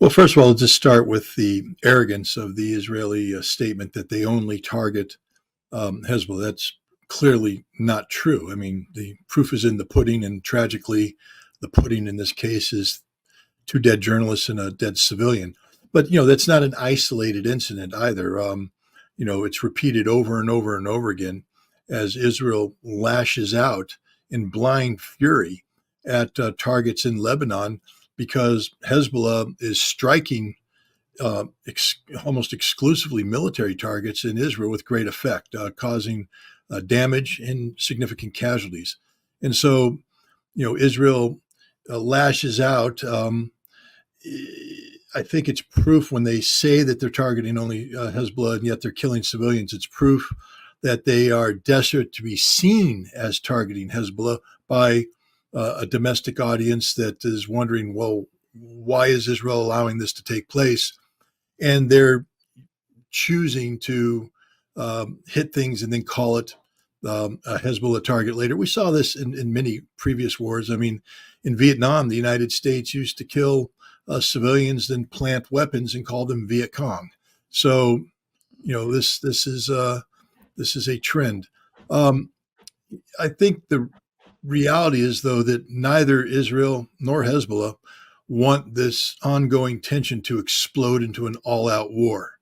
Well, first of all, I'll just start with the arrogance of the Israeli statement that they only target Hezbollah. That's clearly not true. I mean, the proof is in the pudding, and tragically, the pudding in this case is two dead journalists and a dead civilian. But that's not an isolated incident either. It's repeated over and over and over again as Israel lashes out in blind fury at targets in Lebanon because Hezbollah is striking almost exclusively military targets in Israel with great effect, causing damage and significant casualties. And so, Israel lashes out. I think it's proof when they say that they're targeting only Hezbollah and yet they're killing civilians. It's proof that they are desperate to be seen as targeting Hezbollah by a domestic audience that is wondering, well, why is Israel allowing this to take place? And they're choosing to hit things and then call it a Hezbollah target later. We saw this in many previous wars. I mean, in Vietnam, the United States used to kill civilians, then plant weapons and call them Viet Cong. So, this is a trend. I think the reality is, though, that neither Israel nor Hezbollah want this ongoing tension to explode into an all-out war.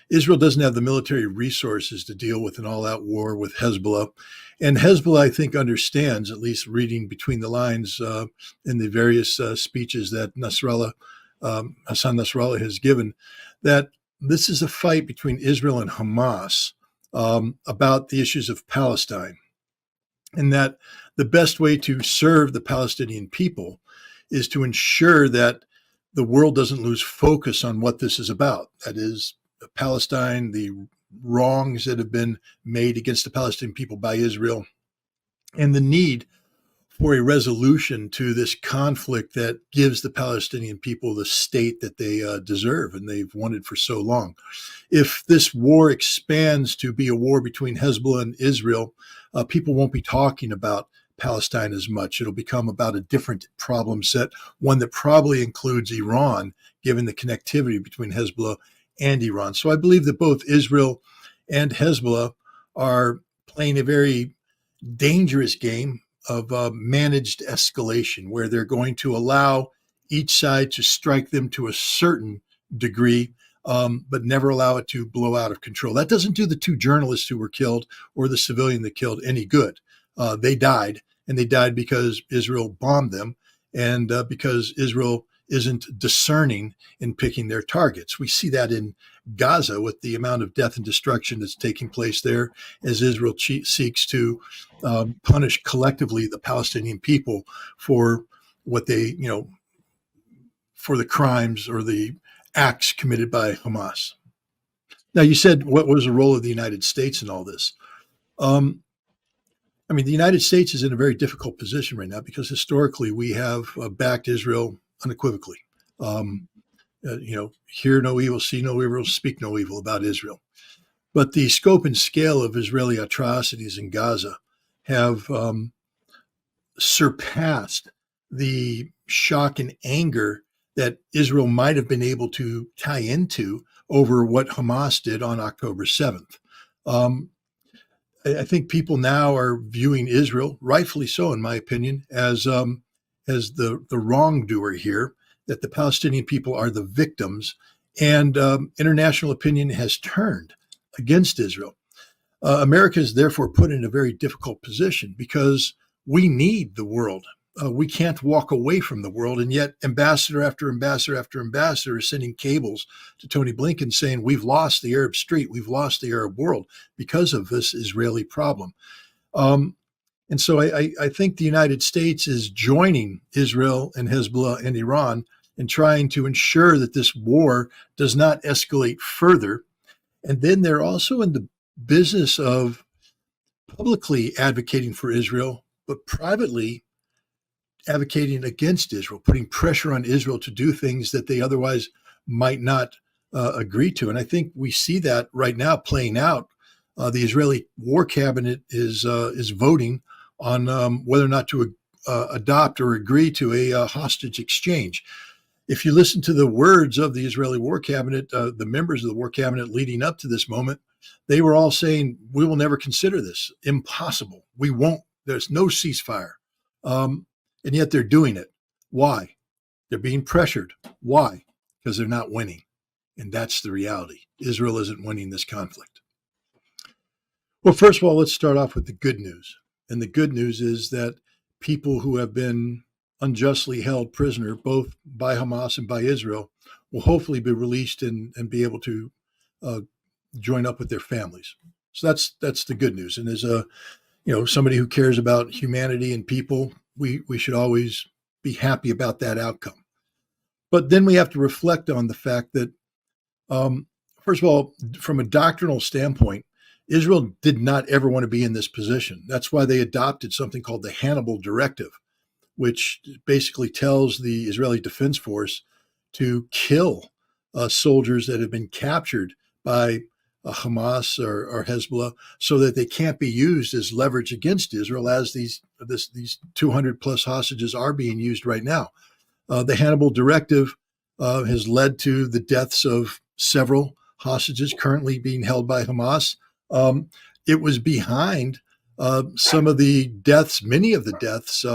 Israel doesn't have the military resources to deal with an all-out war with Hezbollah. And Hezbollah, I think, understands, at least reading between the lines in the various speeches that Hassan Nasrallah has given, that this is a fight between Israel and Hamas about the issues of Palestine. And that the best way to serve the Palestinian people is to ensure that the world doesn't lose focus on what this is about. That is, Palestine, the wrongs that have been made against the Palestinian people by Israel, and the need for a resolution to this conflict that gives the Palestinian people the state that they deserve and they've wanted for so long. If this war expands to be a war between Hezbollah and Israel, people won't be talking about Palestine as much. It'll become about a different problem set, one that probably includes Iran, given the connectivity between Hezbollah and Iran. So I believe that both Israel and Hezbollah are playing a very dangerous game of managed escalation, where they're going to allow each side to strike them to a certain degree, but never allow it to blow out of control. That doesn't do the two journalists who were killed or the civilian that killed any good. They died, and they died because Israel bombed them and because Israel isn't discerning in picking their targets. We see that in Gaza with the amount of death and destruction that's taking place there as Israel seeks to punish collectively the Palestinian people for what they, for the crimes or the acts committed by Hamas. Now, you said, what was the role of the United States in all this? The United States is in a very difficult position right now because historically we have backed Israel unequivocally. Hear no evil, see no evil, speak no evil about Israel. But the scope and scale of Israeli atrocities in Gaza have surpassed the shock and anger that Israel might have been able to tie into over what Hamas did on October 7th. I think people now are viewing Israel, rightfully so, in my opinion, as the wrongdoer here, that the Palestinian people are the victims, and international opinion has turned against Israel. America is therefore put in a very difficult position because we need the world. We can't walk away from the world, and yet ambassador after ambassador after ambassador is sending cables to Tony Blinken saying we've lost the Arab street, we've lost the Arab world because of this Israeli problem. And so I think the United States is joining Israel and Hezbollah and Iran in trying to ensure that this war does not escalate further. And then they're also in the business of publicly advocating for Israel, but privately advocating against Israel, putting pressure on Israel to do things that they otherwise might not agree to. And I think we see that right now playing out. The Israeli War Cabinet is voting on whether or not to adopt or agree to a hostage exchange. If you listen to the words of the Israeli war cabinet, the members of the war cabinet leading up to this moment, they were all saying, we will never consider this. Impossible. We won't. There's no ceasefire. And yet they're doing it. Why? They're being pressured. Why? Because they're not winning. And that's the reality. Israel isn't winning this conflict. Well, first of all, let's start off with the good news. And the good news is that people who have been unjustly held prisoner, both by Hamas and by Israel, will hopefully be released and be able to join up with their families. So that's the good news. And as somebody who cares about humanity and people, we should always be happy about that outcome. But then we have to reflect on the fact that, first of all, from a doctrinal standpoint, Israel did not ever want to be in this position. That's why they adopted something called the Hannibal Directive, which basically tells the Israeli Defense Force to kill soldiers that have been captured by Hamas or Hezbollah, so that they can't be used as leverage against Israel, as these 200 plus hostages are being used right now. The Hannibal Directive has led to the deaths of several hostages currently being held by Hamas. It was behind some of the deaths, many of the deaths.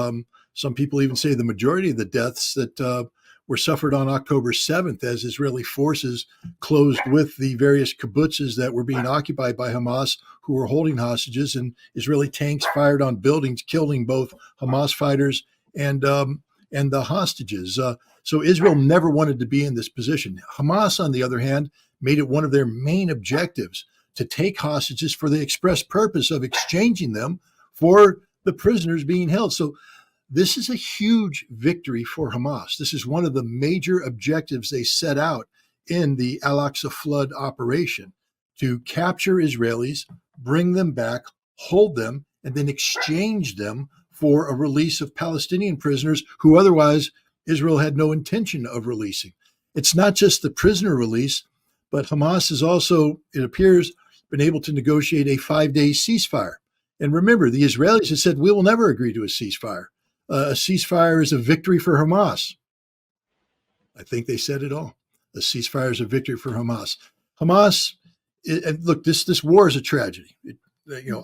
Some people even say the majority of the deaths that were suffered on October 7th as Israeli forces closed with the various kibbutzes that were being occupied by Hamas, who were holding hostages, and Israeli tanks fired on buildings, killing both Hamas fighters and the hostages. So Israel never wanted to be in this position. Hamas, on the other hand, made it one of their main objectives to take hostages for the express purpose of exchanging them for the prisoners being held. So this is a huge victory for Hamas. This is one of the major objectives they set out in the Al-Aqsa flood operation, to capture Israelis, bring them back, hold them, and then exchange them for a release of Palestinian prisoners who otherwise Israel had no intention of releasing. It's not just the prisoner release, but Hamas has also, it appears, been able to negotiate a 5-day ceasefire. And remember, the Israelis have said, we will never agree to a ceasefire. A ceasefire is a victory for Hamas. I think they said it all. A ceasefire is a victory for Hamas. Hamas, look, this war is a tragedy.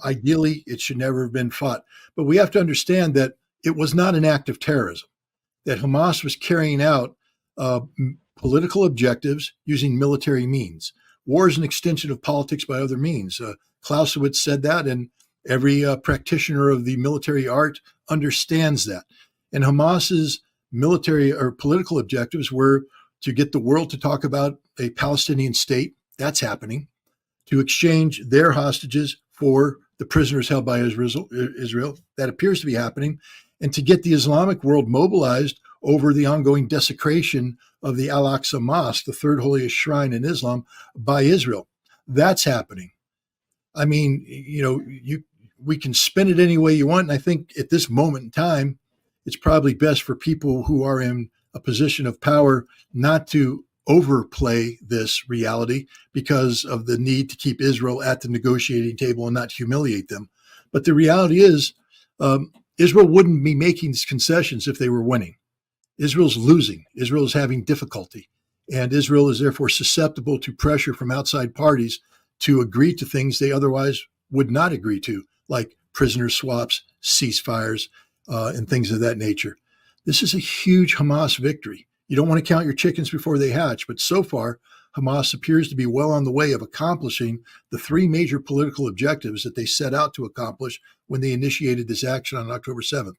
Ideally, it should never have been fought. But we have to understand that it was not an act of terrorism, that Hamas was carrying out political objectives using military means. War is an extension of politics by other means. Clausewitz said that, and every practitioner of the military art understands that. And Hamas's military or political objectives were to get the world to talk about a Palestinian state. That's happening. To exchange their hostages for the prisoners held by Israel. That appears to be happening. And to get the Islamic world mobilized over the ongoing desecration of the Al-Aqsa Mosque, the third holiest shrine in Islam, by Israel. That's happening. I mean, we can spin it any way you want. And I think at this moment in time, it's probably best for people who are in a position of power not to overplay this reality because of the need to keep Israel at the negotiating table and not humiliate them. But the reality is, Israel wouldn't be making these concessions if they were winning. Israel's losing. Israel is having difficulty. And Israel is therefore susceptible to pressure from outside parties to agree to things they otherwise would not agree to, like prisoner swaps, ceasefires, and things of that nature. This is a huge Hamas victory. You don't want to count your chickens before they hatch, but so far, Hamas appears to be well on the way of accomplishing the three major political objectives that they set out to accomplish when they initiated this action on October 7th.